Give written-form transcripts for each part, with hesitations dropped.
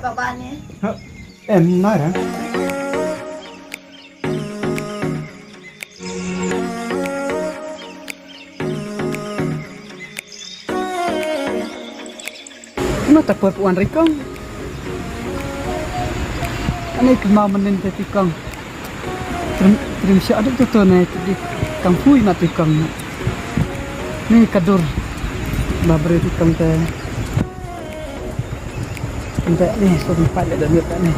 bapaknya. Em nói hả? Nó tập hợp hoàn rỉ con. Anh ấy cứ mau mình lên tới con. Terima kasih ada tu na di kampui mati kang. Ni kadur. Babre tu kang te. Ente ni so di pada dah lihat ni.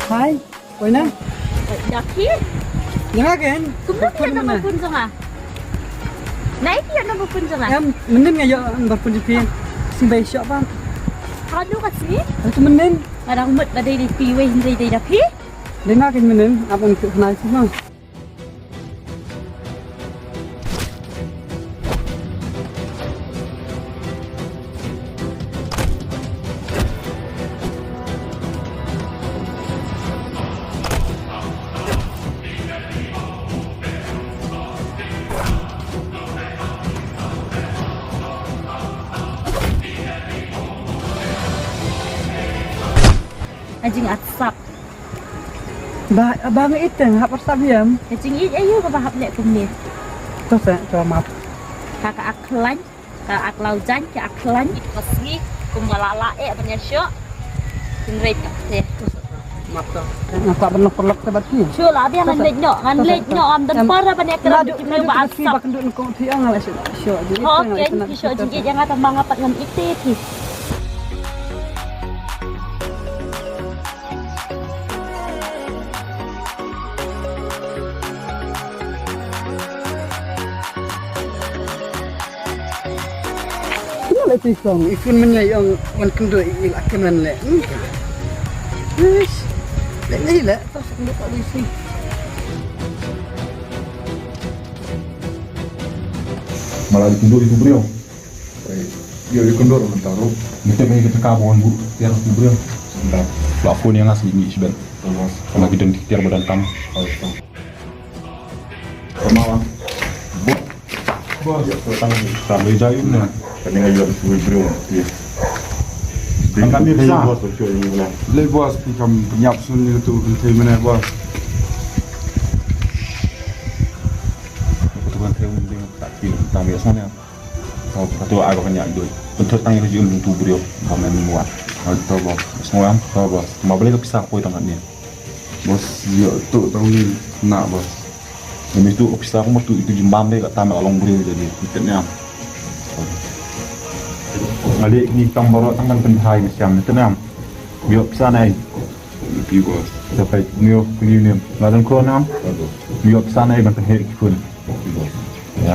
Hai, quay nè. Daki, Jangan kan? kemudian nama kunjung ah. Naik dia nama kunjung ah. Em mending ngayo berpun di pian. Sing bay shop bang. Kau kat sini, Itu mending. kadang mut ada di piwe hindai di daki. Lena kan mending apa yang kenal semua. Anjing asap. Bang itu hap sabiam. Anjing ini ayo ke bahap lek kumni. Terus coba maaf. Kakak aklan, kakak aklaujan, kakak aklan ikosgi kumalala penyesyo. Sindret deh. Maaf tu. Nak perlok tebat ni. Sure lah dia ngan lek nyok am tempar apa ni kerap cuma ba asap. Bak nduk ko tiang ala syo. Oke, kisah jinggi jangan tambah ngapat ngan itu. Lại thì còn ikun menyai ang wan kendo il akanan le. Yes. Lại ni le. Tas nduk ko di sini. Malah dikundur itu beliau. Dia dikundur taruh. Kita main kita kawan bu, tiar itu beliau. Sebentar. Plafon yang asli ini sebentar. Kalau kita tiar badan tam. Permawan. Bu. Bos. Tentang sampai jauh ni. Kami ngajar sebuah beliau. Kan kami bisa. Le bos kita penyap sun itu untuk mana bos. Ketuan teum dia tak pilih tamu sana. Atau agak banyak itu. Untuk tanya kerja untuk beliau, kami muat. Atau bos, semua tahu bos. Cuma boleh kepisah kau tangannya. Bos, dia tu tahu ni nak bos. Demi itu kepisah aku tu itu jembam dia kat tamu along beliau jadi ikutnya. Alik ni kamera tangan penthai macam itu nam. Biar pisah naik. Lebih bos. Sampai niu ni. Lalu kau nam. Biar pisah naik bantu hek pun. Ya.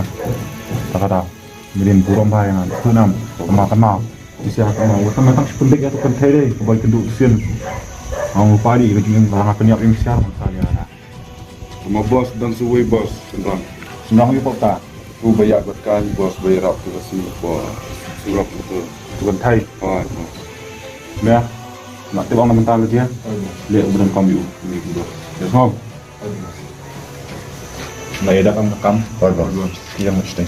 Tak ada. Mirin burung bayangan. Itu nam. Sama-sama. Bisa kamu. Sama tak sependek atau penthai deh. Kembali kenduk sen. Ang padi begini barang penyap yang siar misalnya. Sama bos dan suwe bos tentang Senang ni kota. tu banyak berkali bos bayar tu kasih bos surat itu Tuan Thai. bos Ya. Nak tengok nama mental dia. Lihat badan kamu ni bos. Ya semua. Nah, ya dah kamu. Bos. Dia mesti.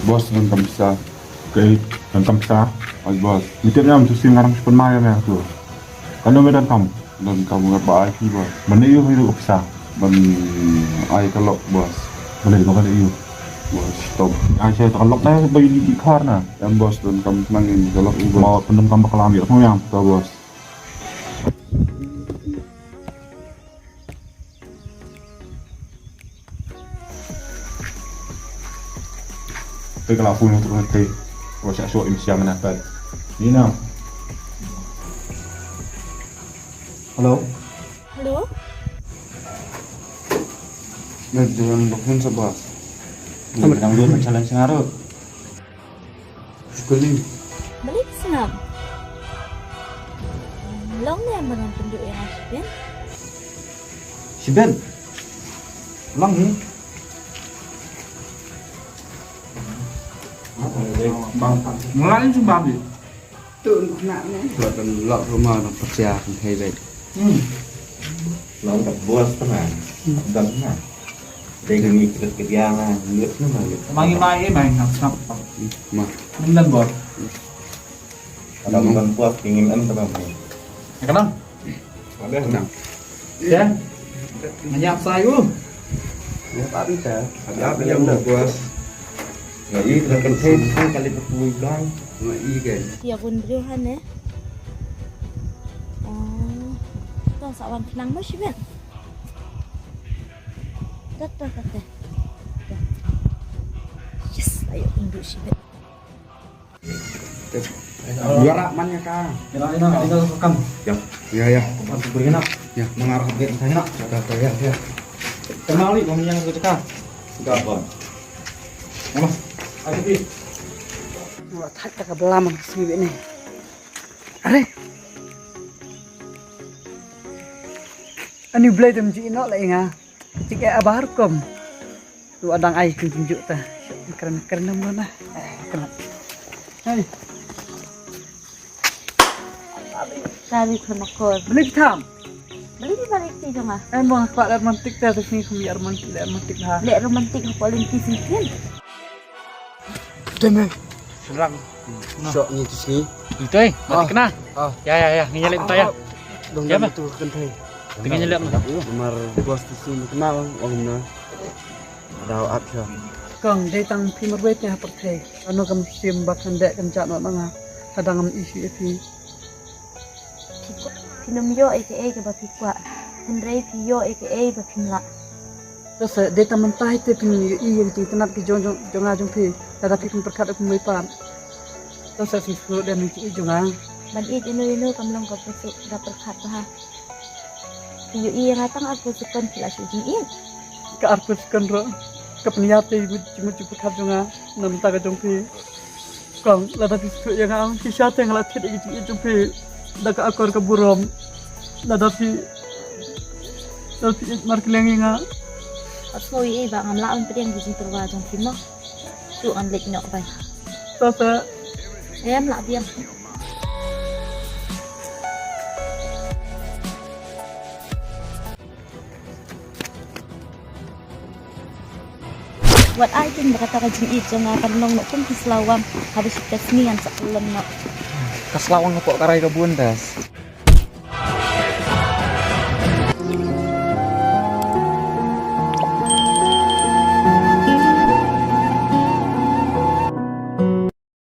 bos dan bisa Okay. Dan kamu bisa. bos Mitipnya untuk sing ngarang sepun maya ya tu. Kalau medan kamu. dan kamu nggak baik bos Mana iyo hidup bisa. dan ay kalau bos Boleh kau kali iyo. bos stop Saya terlok saya bagi di keluar na. yang bos dan kamu tenangin kalau bos Mau pendem kamu bakal ambil semua yang. tahu bos Tapi kalau aku untuk nanti, aku siap suap ini siapa nak dapat. Ni nam. Halo. Halo? jangan dokter sebas Kamu sedang dulu mencalan sengaruh. sekali Balik senam. Long ni yang dengan penduduk yang asbin. Si Ben. Lang ni. Mulai sumbang dia. Tuh naknya. Buatan lok rumah orang persiapan hebat. Nó tập bos tenang. Dan tenang. Dengan ikut kegiatan, lihat nama lihat. Mai nggak sampai. Mah, Bener bor. ada bukan puas ingin tenang. Kenapa? Ada tenang. Ya. Banyak sayur. Ya tak bisa. Ada apa yang udah puas? Nggak itu kan kali berpuluh bulan. Nggak iya kan. Ya pun beriuhan ya. Oh, tuh sawan kenang mas sih ben. Tuh. Yes, ayo induk sih ben. Juara mannya kang. Tinggal rekam. Ya. Beri nak. Ya, mengarah ke saya nak. Ya. Kenali ngomongnya ke cekak. Enggak apa. Mas. Ayo pi. Wah, tak kebelaman sih ini. Are. Ani blade dem ji no lai nga. Jika abar kom. Tu adang ai tunjuk ta. Keren mana. Keren. Hai. Tadi kemakor. Beli tham. Beli di balik sih dong ah. Emang pak romantik ta tu ni kumi romantik ha. Lek romantik paling kisikin. Deme. Serang. Sok ni tu sini. Itu mati kena. Ya, ngenyalin to ya. Dong Ya, Pak. tu kentai. Tinggal nyelip. Mar puas tu sini kenal orang na. Ada apa? Kang dai tang pi marwet nya perthai. Anu kam sim bakan dek kan cak no nanga. Kadang am isi epi. Film yo aka ke baki kwa. Henry yo aka baki la. Terus dai tang mentai te pin i yang ti tenat ki jong jong pi. Tada pi pun perkat aku mai pan. Terus saya susu dan i jong Ban it inu kamlang ko pesuk dapat khat ha. Yo iya ngatang aku sukan pila syujing in. ka arpus kan ro. Ka peniate cuma perkat jong nam ta ka jong pi. Kang lada pi susu yang ang ki syate ngalat ti i jong pi. Daga akor ka burom. Lada pi markelengi nga. Asmo i ba ngam laon pedeng di situ wa jong film. Tu an lek nok bai. Terus Em lak biang. Wat ai tin berkata kajing it jangan karnong nok pun kislawam habis kita senian sakulan nok. Keselawang kok karai kebun das.